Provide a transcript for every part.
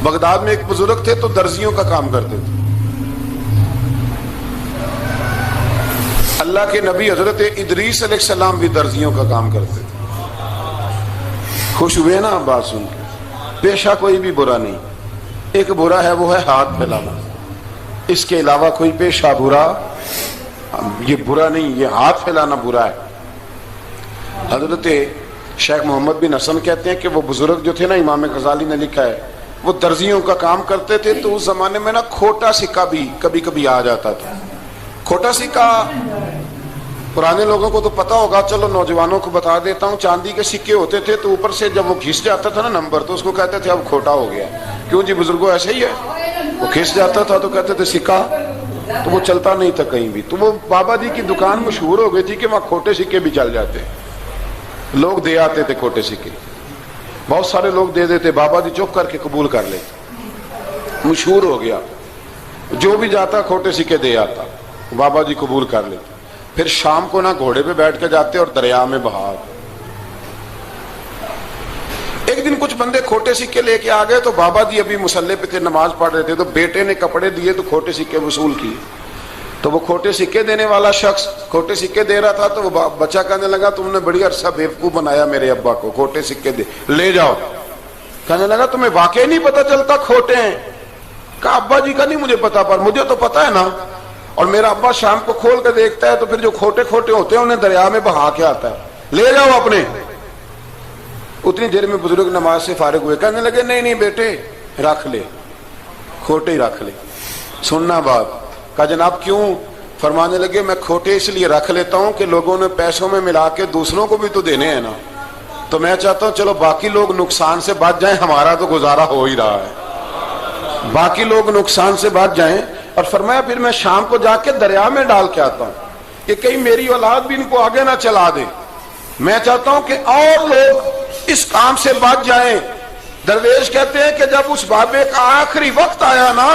Baghdad میں ایک بزرگ تھے تو درزیوں کا کام کرتے تھے. اللہ کے نبی حضرت ادریس علیہ السلام بھی درزیوں کا کام کرتے تھے. خوش ہوئے نا بات سن کے. پیشہ کوئی بھی برا نہیں, ایک برا ہے وہ ہے ہاتھ پھیلانا, اس کے علاوہ کوئی پیشہ برا یہ برا نہیں, یہ ہاتھ پھیلانا برا ہے. حضرت شیخ محمد بن حسن کہتے ہیں کہ وہ بزرگ جو تھے نا, امام غزالی نے لکھا ہے, وہ درزیوں کا کام کرتے تھے تو اس زمانے میں نا کھوٹا سکہ بھی کبھی کبھی آ جاتا تھا. کھوٹا سکہ پرانے لوگوں کو تو پتا ہوگا, چلو نوجوانوں کو بتا دیتا ہوں. چاندی کے سکے ہوتے تھے تو اوپر سے جب وہ گھس جاتا تھا نا نمبر, تو اس کو کہتے تھے اب کھوٹا ہو گیا. کیوں جی بزرگوں ایسے ہی ہے, وہ گھس جاتا تھا تو کہتے تھے سکہ, تو وہ چلتا نہیں تھا کہیں بھی. تو وہ بابا جی کی دکان مشہور ہو گئی تھی کہ وہاں کھوٹے سکے بھی چل جاتے, لوگ دے آتے تھے کھوٹے سکے. بہت سارے لوگ دے دیتے, بابا جی چپ کر کے قبول کر لیتے. مشہور ہو گیا, جو بھی جاتا کھوٹے سکے دے آتا, بابا جی قبول کر لیتے. پھر شام کو نہ گھوڑے پہ بیٹھ کے جاتے اور دریا میں بہا. ایک دن کچھ بندے کھوٹے سکے لے کے آ گئے تو بابا جی ابھی مصلے پہ تھے, نماز پڑھ رہے تھے, تو بیٹے نے کپڑے دیے تو کھوٹے سکے وصول کیے. تو وہ کھوٹے سکے دینے والا شخص کھوٹے سکے دے رہا تھا, تو وہ بچہ کہنے لگا تم نے بڑی عرصہ بیوقوف بنایا میرے ابا کو, کھوٹے سکے دے لے جاؤ. کہنے لگا تمہیں واقعی نہیں پتا چلتا کھوٹے ہیں؟ کہا ابا جی کا نہیں مجھے پتا, پر مجھے تو پتا ہے نا, اور میرا ابا شام کو کھول کے دیکھتا ہے تو پھر جو کھوٹے کھوٹے ہوتے ہیں انہیں دریا میں بہا کے آتا ہے, لے جاؤ اپنے. اتنی دیر میں بزرگ نماز سے فارغ ہوئے, کہنے لگے نہیں نہیں بیٹے رکھ لے, کھوٹے ہی رکھ لے. سننا بات. کہا جناب کیوں؟ فرمانے لگے میں کھوٹے اس لیے رکھ لیتا ہوں کہ لوگوں نے پیسوں میں ملا کے دوسروں کو بھی تو دینے ہیں نا, تو میں چاہتا ہوں چلو باقی لوگ نقصان سے بچ جائیں, ہمارا تو گزارا ہو ہی رہا ہے, باقی لوگ نقصان سے بچ جائیں. اور فرمایا پھر میں شام کو جا کے دریا میں ڈال کے آتا ہوں کہ کہیں میری اولاد بھی ان کو آگے نہ چلا دے. میں چاہتا ہوں کہ اور لوگ اس کام سے بچ جائیں. درویش کہتے ہیں کہ جب اس بابے کا آخری وقت آیا نا,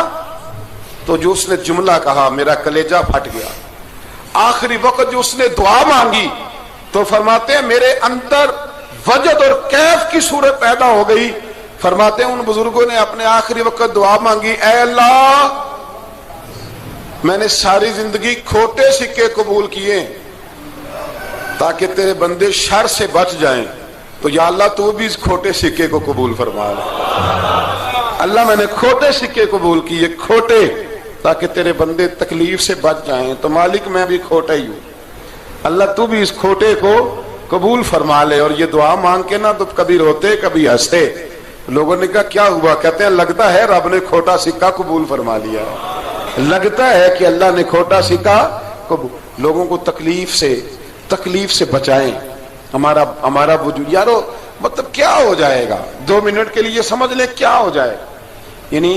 تو جو اس نے جملہ کہا میرا کلیجہ پھٹ گیا. آخری وقت جو اس نے دعا مانگی تو فرماتے ہیں میرے اندر وجد اور کیف کی صورت پیدا ہو گئی. فرماتے ہیں ان بزرگوں نے اپنے آخری وقت دعا مانگی, اے اللہ میں نے ساری زندگی کھوٹے سکے قبول کیے تاکہ تیرے بندے شر سے بچ جائیں, تو یا اللہ تو بھی اس کھوٹے سکے کو قبول فرما لے. اللہ میں نے کھوٹے سکے قبول کیے, کھوٹے, تاکہ تیرے بندے تکلیف سے بچ جائیں. تو مالک میں بھی کھوٹا ہی ہوں, اللہ تو بھی اس کھوٹے کو قبول فرما لے. اور یہ دعا مانگ کے نا تو کبھی روتے کبھی ہنستے. لوگوں نے کہا کیا ہوا؟ کہتے ہیں لگتا ہے رب نے کھوٹا سکہ قبول فرما لیا, لگتا ہے کہ اللہ نے کھوٹا سکہ قبول. لوگوں کو تکلیف سے بچائیں. ہمارا وجود یارو مطلب کیا ہو جائے گا 2 منٹ کے لیے سمجھ لیں کیا ہو جائے. یعنی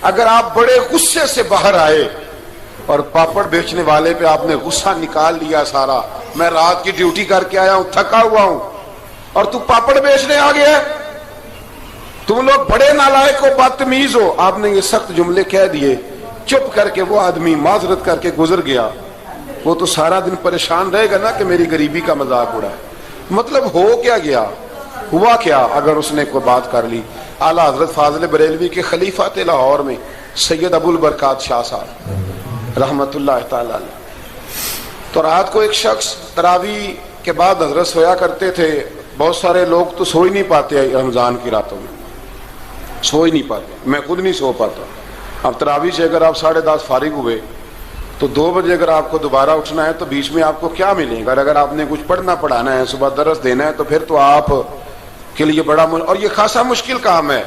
اگر آپ بڑے غصے سے باہر آئے اور پاپڑ بیچنے والے پہ آپ نے غصہ نکال لیا سارا, میں رات کی ڈیوٹی کر کے آیا ہوں, تھکا ہوا ہوں, اور تو پاپڑ بیچنے آ گیا, تم لوگ بڑے نالائق ہو, بدتمیز ہو. آپ نے یہ سخت جملے کہہ دیے, چپ کر کے وہ آدمی معذرت کر کے گزر گیا. وہ تو سارا دن پریشان رہے گا نا کہ میری غریبی کا مذاق اڑا. مطلب ہو کیا گیا, ہوا کیا اگر اس نے کوئی بات کر لی. اعلیٰ حضرت فاضل بریلوی کے خلیفہ لاہور میں سید ابو البرکات شاہ صاحب رحمت اللہ تعالی علیہ, تو رات کو ایک شخص تراویح کے بعد حضرت سویا کرتے تھے. بہت سارے لوگ تو سو ہی نہیں پاتے رمضان کی راتوں میں, سو ہی نہیں پاتے, میں خود نہیں سو پاتا. اب تراویح سے اگر آپ 10:30 فارغ ہوئے تو 2 بجے اگر آپ کو دوبارہ اٹھنا ہے تو بیچ میں آپ کو کیا ملے گا؟ اگر آپ نے کچھ پڑھنا پڑھانا ہے, صبح درس دینا ہے, تو پھر تو آپ کے لیے بڑا اور یہ خاصا مشکل کام ہے,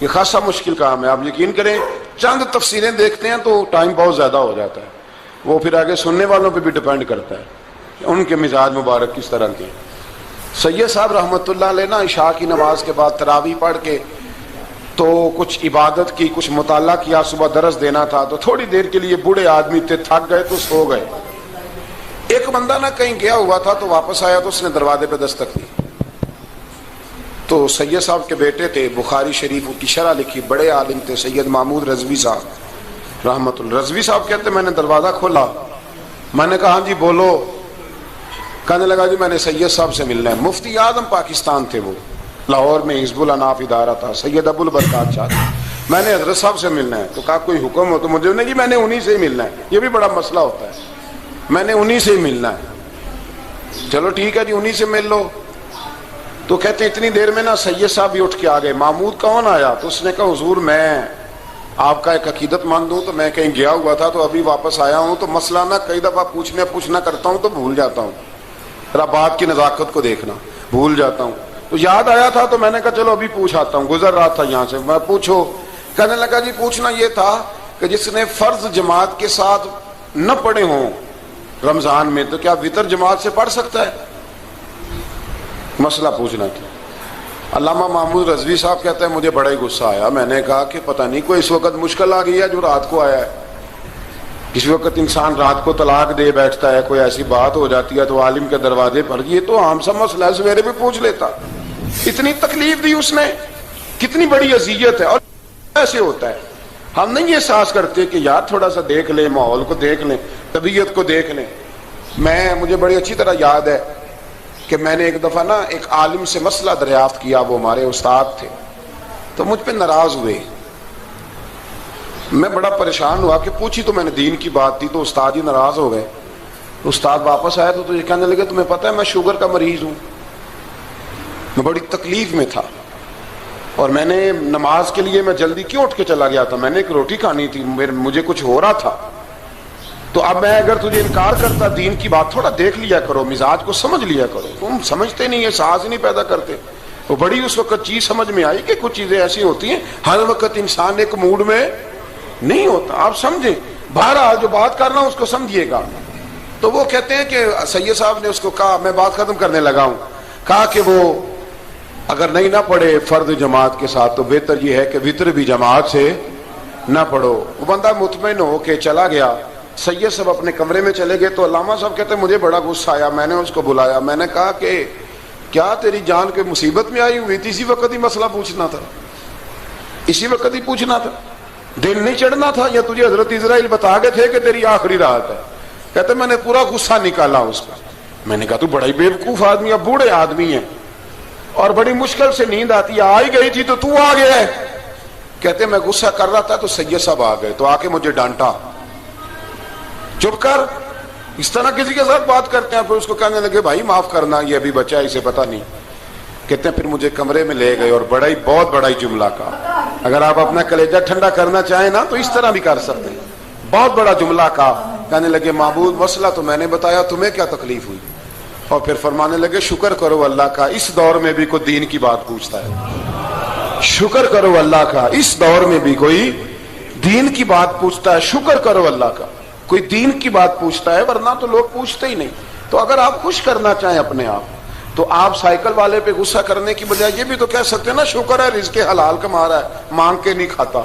یہ خاصا مشکل کام ہے. آپ یقین کریں چند تفسیریں دیکھتے ہیں تو ٹائم بہت زیادہ ہو جاتا ہے. وہ پھر آگے سننے والوں پہ بھی ڈیپینڈ کرتا ہے کہ ان کے مزاج مبارک کس طرح کے. سید صاحب رحمت اللہ علیہ نا عشاء کی نماز کے بعد تراویح پڑھ کے تو کچھ عبادت کی, کچھ مطالعہ کیا, صبح درس دینا تھا, تو تھوڑی دیر کے لیے بوڑھے آدمی تھے, تھک گئے تو سو گئے. ایک بندہ نہ کہیں گیا ہوا تھا تو واپس آیا تو اس نے دروازے پہ دستک دی. تو سید صاحب کے بیٹے تھے, بخاری شریف کی شرح لکھی, بڑے عالم تھے, سید محمود رضوی صاحب رحمت اللہ. رضوی صاحب کہتے میں نے دروازہ کھولا, میں نے کہا ہاں جی بولو. کہنے لگا جی میں نے سید صاحب سے ملنا ہے. مفتی اعظم پاکستان تھے وہ, لاہور میں حزب الاناف ادارہ تھا, سید ابو البرکات شاہ. میں نے حضرت صاحب سے ملنا ہے. تو کہا کوئی حکم ہو تو مجھے نہیں, میں نے انہی سے ہی ملنا ہے. یہ بھی بڑا مسئلہ ہوتا ہے, میں نے انہی سے ہی ملنا ہے. چلو ٹھیک ہے جی, انہی سے مل لو. تو کہتے ہیں اتنی دیر میں نا سید صاحب بھی اٹھ کے آ گئے. محمود کون آیا؟ تو اس نے کہا حضور میں آپ کا ایک عقیدت مند ہوں, تو میں کہیں گیا ہوا تھا تو ابھی واپس آیا ہوں, تو مسئلہ نا کئی دفعہ پوچھنا کرتا ہوں تو بھول جاتا ہوں, ذرا بات کی نزاکت کو دیکھنا, بھول جاتا ہوں. تو یاد آیا تھا تو میں نے کہا چلو ابھی پوچھ آتا ہوں, گزر رہا تھا یہاں سے. میں پوچھو. کہنے لگا جی پوچھنا یہ تھا کہ جس نے فرض جماعت کے ساتھ نہ پڑھے ہوں رمضان میں, تو کیا وتر جماعت سے پڑھ سکتا ہے؟ مسئلہ پوچھنا تھا. علامہ محمود رضوی صاحب کہتے ہیں مجھے بڑا ہی غصہ آیا. میں نے کہا کہ پتہ نہیں کوئی اس وقت مشکل آ گئی ہے جو رات کو آیا ہے. کسی وقت انسان رات کو طلاق دے بیٹھتا ہے, کوئی ایسی بات ہو جاتی ہے تو عالم کے دروازے پر, یہ تو عام سا مسئلہ ہے, سویرے بھی پوچھ لیتا. اتنی تکلیف دی اس نے, کتنی بڑی اذیت ہے. اور ایسے ہوتا ہے, ہم نہیں احساس کرتے کہ یار تھوڑا سا دیکھ لیں, ماحول کو دیکھ لیں, طبیعت کو دیکھ لیں. مجھے بڑی اچھی طرح یاد ہے کہ میں نے ایک دفعہ نا ایک عالم سے مسئلہ دریافت کیا, وہ ہمارے استاد تھے, تو مجھ پہ ناراض ہوئے. میں بڑا پریشان ہوا کہ پوچھی تو میں نے دین کی بات تھی, تو استاد ہی ناراض ہو گئے. استاد واپس آیا تو یہ کہنے لگے تمہیں پتہ ہے میں شوگر کا مریض ہوں. میں بڑی تکلیف میں تھا, اور میں نے نماز کے لیے میں جلدی کیوں اٹھ کے چلا گیا تھا, میں نے ایک روٹی کھانی تھی, مجھے کچھ ہو رہا تھا. تو اب میں اگر تجھے انکار کرتا, دین کی بات تھوڑا دیکھ لیا کرو, مزاج کو سمجھ لیا کرو, تم سمجھتے نہیں, احساس ہی نہیں پیدا کرتے. وہ بڑی اس وقت چیز سمجھ میں آئی کہ کچھ چیزیں ایسی ہوتی ہیں ہر وقت انسان ایک موڈ میں نہیں ہوتا. آپ سمجھیں, بہرحال جو بات کر رہا ہوں اس کو سمجھیے گا. تو وہ کہتے ہیں کہ سید صاحب نے اس کو کہا, میں بات ختم کرنے لگا ہوں, کہا کہ وہ اگر نہیں نہ پڑھے فرض جماعت کے ساتھ تو بہتر یہ ہے کہ وتر بھی جماعت سے نہ پڑھو. وہ بندہ مطمئن ہو کے چلا گیا. سید صاحب اپنے کمرے میں چلے گئے تو علامہ صاحب کہتے ہیں مجھے بڑا غصہ آیا. میں نے اس کو بلایا, میں نے کہا کہ کیا تیری جان کے مصیبت میں آئی ہوئی تھی؟ اسی وقت ہی مسئلہ پوچھنا تھا, اسی وقت ہی پوچھنا تھا, دن نہیں چڑھنا تھا, یا تجھے حضرت اسرائیل بتا گئے تھے کہ تیری آخری رات ہے؟ کہتے میں نے پورا غصہ نکالا اس کا. میں نے کہا تو بڑا ہی بیوقوف آدمی, اب بوڑھے آدمی ہیں اور بڑی مشکل سے نیند آتی ہے, آ ہی گئی تھی تو آ گیا ہے. کہتے میں غصہ کر رہا تھا تو سید صاحب آ گئے, تو آ کے مجھے ڈانٹا, چپ کر, اس طرح کسی کے ساتھ بات کرتے ہیں. پھر اس کو کہنے لگے بھائی معاف کرنا, یہ ابھی بچہ ہے, اسے پتہ نہیں. کہتے ہیں پھر مجھے کمرے میں لے گئے اور بہت بڑا ہی جملہ کہا. اگر آپ اپنا کلیجہ ٹھنڈا کرنا چاہیں نا تو اس طرح بھی کر سکتے ہیں. بہت بڑا جملہ کہا. کہنے لگے معبود مسئلہ تو میں نے بتایا, تمہیں کیا تکلیف ہوئی؟ اور پھر فرمانے لگے شکر کرو اللہ کا, اس دور میں بھی کوئی دین کی بات پوچھتا ہے. شکر کرو اللہ کا, اس دور میں بھی کوئی دین کی بات پوچھتا ہے. شکر کرو اللہ کا, کوئی دین کی بات پوچھتا ہے, ورنہ تو لوگ پوچھتے ہی نہیں. تو اگر آپ خوش کرنا چاہیں اپنے آپ, تو آپ سائیکل والے پہ غصہ کرنے کی بجائے یہ بھی تو کہہ سکتے ہیں نا شکر ہے رزق حلال کما رہا ہے, مانگ کے نہیں کھاتا,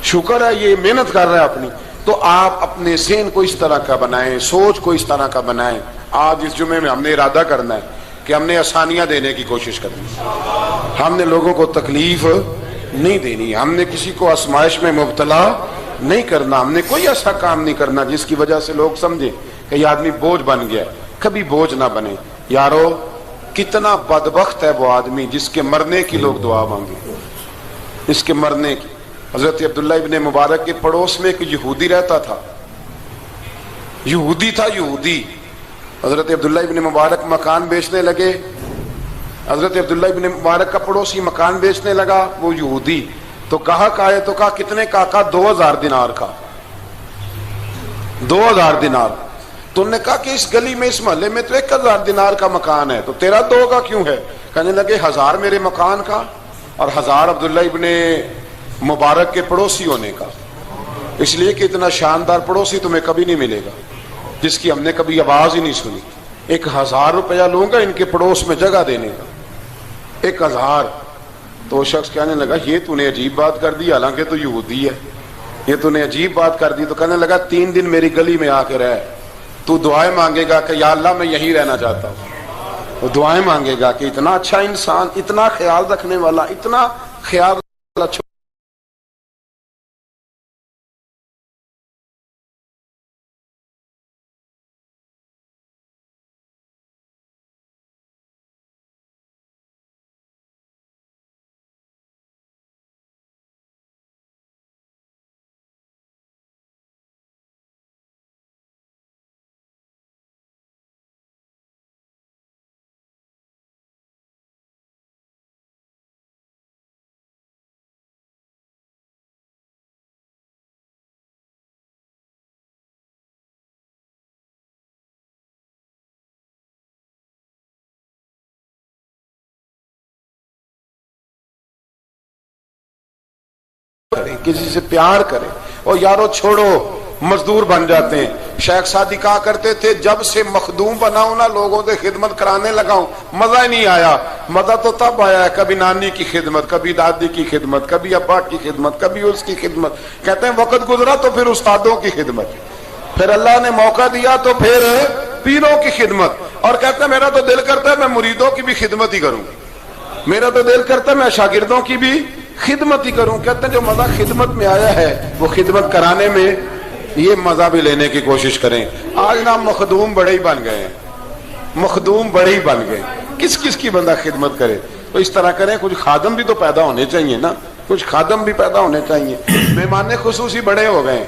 شکر ہے یہ محنت کر رہا ہے اپنی. تو آپ اپنے ذہن کو اس طرح کا بنائیں, سوچ کو اس طرح کا بنائیں. آج اس جمعے میں ہم نے ارادہ کرنا ہے کہ ہم نے آسانیاں دینے کی کوشش کرنی, ہم نے لوگوں کو تکلیف نہیں دینی, ہم نے کسی کو آزمائش میں مبتلا نہیں کرنا, ہم نے کوئی ایسا کام نہیں کرنا جس کی وجہ سے لوگ سمجھیں کہ یہ آدمی بوجھ بن گیا. کبھی بوجھ نہ بنے. یارو کتنا بدبخت ہے وہ آدمی جس کے مرنے کی لوگ دعا مانگے, اس کے مرنے کی. حضرت عبداللہ ابن مبارک کے پڑوس میں ایک یہودی رہتا تھا, یہودی تھا, یہودی. حضرت عبداللہ ابن مبارک مکان بیچنے لگے. حضرت عبداللہ ابن مبارک کا پڑوسی مکان بیچنے لگا, وہ یہودی. تو کہا تو کہا کتنے کا؟ 2000 دینار کا. 2000 دینار. تو انہوں نے کہا کہ اس گلی میں, اس محلے میں تو 1000 دینار کا مکان ہے, تو تیرا 2 کا کیوں ہے؟ کہنے لگے 1000 میرے مکان کا اور 1000 عبداللہ ابن مبارک کے پڑوسی ہونے کا. اس لیے کہ اتنا شاندار پڑوسی تمہیں کبھی نہیں ملے گا جس کی ہم نے کبھی آواز ہی نہیں سنی. 1000 روپیہ لوں گا ان کے پڑوس میں جگہ دینے کا, 1000. تو وہ شخص کہنے لگا یہ تو نے عجیب بات کر دی, حالانکہ تو یہودی ہے, یہ تو نے عجیب بات کر دی. تو کہنے لگا 3 دن میری گلی میں آ کے رہ, تو دعائیں مانگے گا کہ یا اللہ میں یہیں رہنا چاہتا ہوں. وہ دعائیں مانگے گا کہ اتنا اچھا انسان, اتنا خیال رکھنے والا, اتنا خیال والا کسی سے پیار کریں. اور یارو چھوڑو مزدور بن جاتے ہیں. شیخ سعدی کہا کرتے تھے جب سے مخدوم بناؤں نا لوگوں سے خدمت کرانے لگاؤں مزہ ہی نہیں آیا. مزہ تو تب آیا ہے کبھی نانی کی خدمت, کبھی دادی کی خدمت, کبھی ابا کی خدمت, کبھی اس کی خدمت. کہتے ہیں وقت گزرا تو پھر استادوں کی خدمت, پھر اللہ نے موقع دیا تو پھر پیروں کی خدمت. اور کہتے ہیں میرا تو دل کرتا ہے میں مریدوں کی بھی خدمت ہی کروں, میرا تو دل کرتا ہے میں شاگردوں کی بھی خدمت ہی کروں. کہتے ہیں جو مزہ خدمت میں آیا ہے وہ خدمت کرانے میں یہ مزہ بھی لینے کی کوشش کریں. آج نا مخدوم بڑے ہی بن گئے ہیں, مخدوم بڑے ہی بن گئے, کس کس کی بندہ خدمت کرے. تو اس طرح کریں, کچھ خادم بھی تو پیدا ہونے چاہیے نا, کچھ خادم بھی پیدا ہونے چاہیے. مہمان خصوصی بڑے ہو گئے,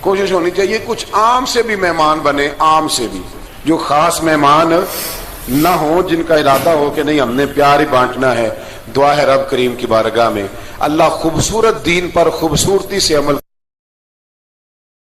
کوشش ہونی چاہیے کچھ عام سے بھی مہمان بنے, عام سے بھی, جو خاص مہمان نہ ہوں, جن کا ارادہ ہو کہ نہیں ہم نے پیار ہی بانٹنا ہے. دعا ہے رب کریم کی بارگاہ میں اللہ خوبصورت دین پر خوبصورتی سے عمل